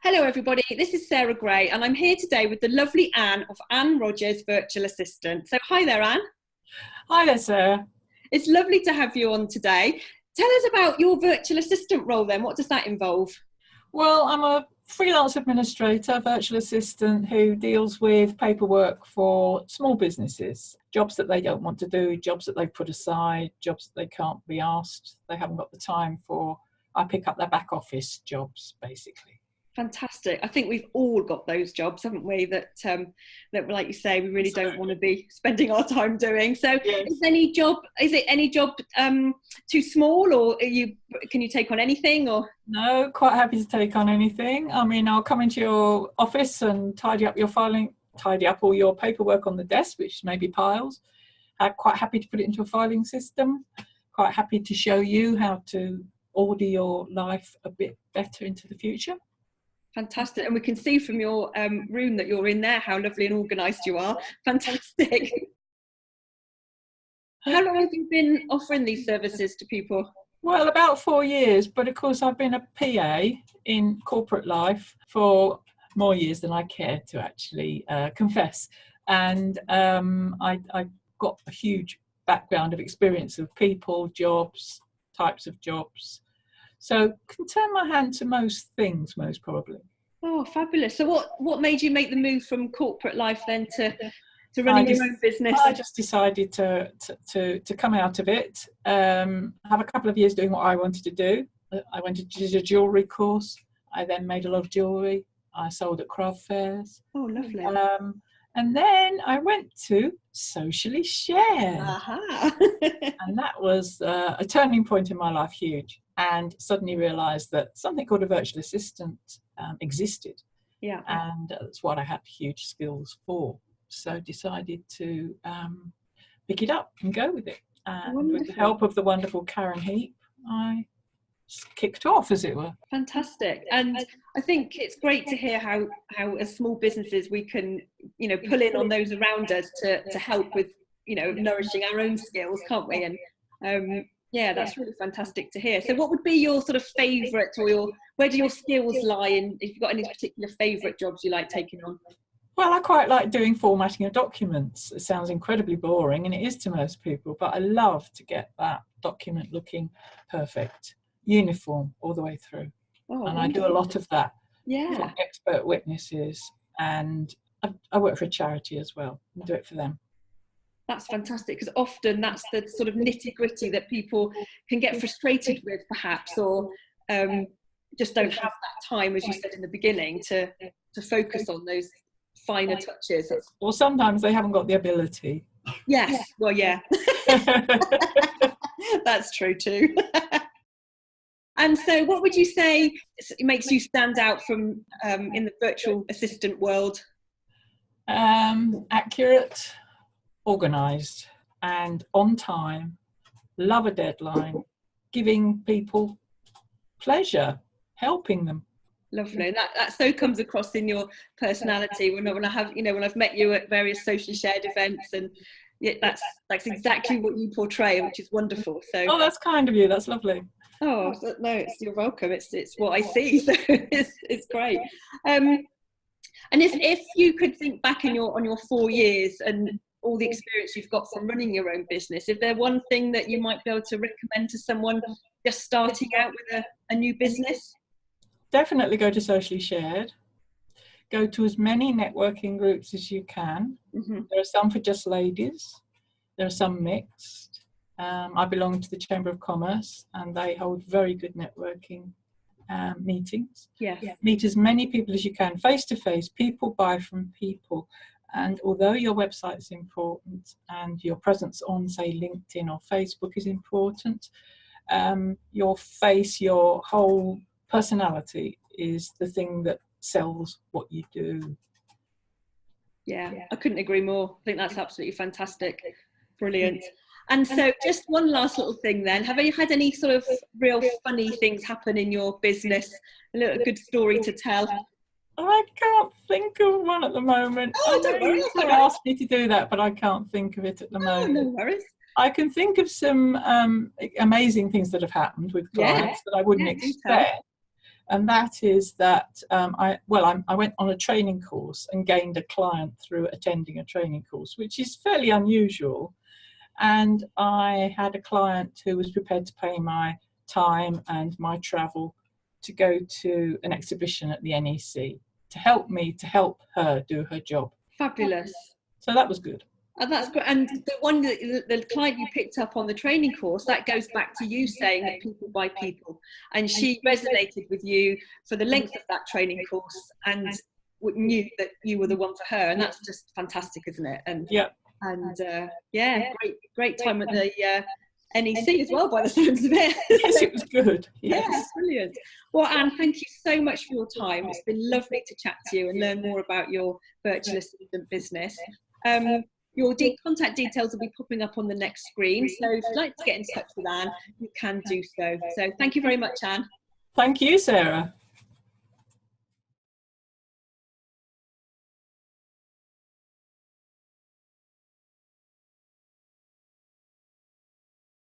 Hello everybody, this is Sarah Gray and I'm here today with the lovely Anne of Anne Rogers Virtual Assistant. So hi there Anne. Hi there Sarah. It's lovely to have you on today. Tell us about your virtual assistant role then, what does that involve? Well, I'm a freelance administrator, virtual assistant who deals with paperwork for small businesses, jobs that they don't want to do, jobs that they've put aside, jobs that they can't be asked, they haven't got the time for. I pick up their back office jobs basically. Fantastic. I think we've all got those jobs, haven't we, that like you say, we really don't want to be spending our time doing. So Yes. is it any job too small, or can you take on anything? Or No, quite happy to take on anything. I mean, I'll come into your office and tidy up all your paperwork on the desk, which may be piles. I'm quite happy to put it into a filing system. Quite happy to show you how to order your life a bit better into the future. Fantastic. And we can see from your room that you're in there how lovely and organised you are. Fantastic. How long have you been offering these services to people? Well, about 4 years, but of course I've been a PA in corporate life for more years than I care to actually confess. And I got a huge background of experience of people, jobs, types of jobs. So can turn my hand to most things, most probably. Oh, fabulous. So what made you make the move from corporate life then to running your own business? I just decided to come out of it, have a couple of years doing what I wanted to do. I went to do a jewellery course. I then made a lot of jewellery. I sold at craft fairs. Oh, lovely. And then I went to Socially Shared. Aha. And that was a turning point in my life, huge. And suddenly realised that something called a virtual assistant existed. Yeah. And that's what I had huge skills for. So decided to pick it up and go with it. And Wonderful. with the help of the wonderful Karen Heap, I kicked off, as it were. Fantastic. And I think it's great to hear how as small businesses we can, pull in on those around us to help with, nourishing our own skills, can't we? And yeah, that's really fantastic to hear. So what would be your sort of favourite, or where do your skills lie in, if you've got any particular favourite jobs you like taking on? Well, I quite like doing formatting of documents. It sounds incredibly boring, and it is to most people, but I love to get that document looking perfect, uniform all the way through. Oh, and I do a lot of that. Yeah. For expert witnesses, and I work for a charity as well and do it for them. That's fantastic, because often that's the sort of nitty-gritty that people can get frustrated with, perhaps, or just don't have that time, as you said in the beginning, to focus on those finer touches. Or sometimes they haven't got the ability. Yes, well, yeah. That's true too. And so what would you say makes you stand out from in the virtual assistant world? Accurate, organised and on time, love a deadline, giving people pleasure, helping them. Lovely. That so comes across in your personality when I've met you at various socially shared events, and that's exactly what you portray, which is wonderful. So oh, that's kind of you. That's lovely. Oh no, you're welcome. It's what I see, so it's great. And if you could think back on your 4 years and all the experience you've got from running your own business, is there one thing that you might be able to recommend to someone just starting out with a new business? Definitely go to Socially Shared. Go to as many networking groups as you can. Mm-hmm. There are some for just ladies. There are some mixed. I belong to the Chamber of Commerce, and they hold very good networking meetings. Yes. Meet as many people as you can, face to face. People buy from people. And although your website's important and your presence on, say, LinkedIn or Facebook is important, your face, your whole personality is the thing that sells what you do. Yeah, I couldn't agree more. I think that's absolutely fantastic. Brilliant. And so just one last little thing then. Have you had any sort of real funny things happen in your business? A good story to tell? I can't think of one at the moment. Oh, don't worry. You asked me to do that, but I can't think of it at the moment. No worries. I can think of some amazing things that have happened with clients that I wouldn't expect. and that is that I went on a training course and gained a client through attending a training course, which is fairly unusual. And I had a client who was prepared to pay my time and my travel to go to an exhibition at the NEC to help me to help her do her job. Fabulous. So that was good. And that's great. And the client you picked up on the training course, that goes back to you saying that people buy people, and she resonated with you for the length of that training course and knew that you were the one for her, and that's just fantastic, isn't it? And yeah, great time at the NEC as well, by the sounds of it. Yes, it was good. Yes. Yeah, brilliant. Well, Anne, thank you so much for your time. It's been lovely to chat to you and learn more about your virtual assistant business. Your contact details will be popping up on the next screen, so if you'd like to get in touch with Anne, you can do so. So thank you very much, Anne. Thank you, Sarah.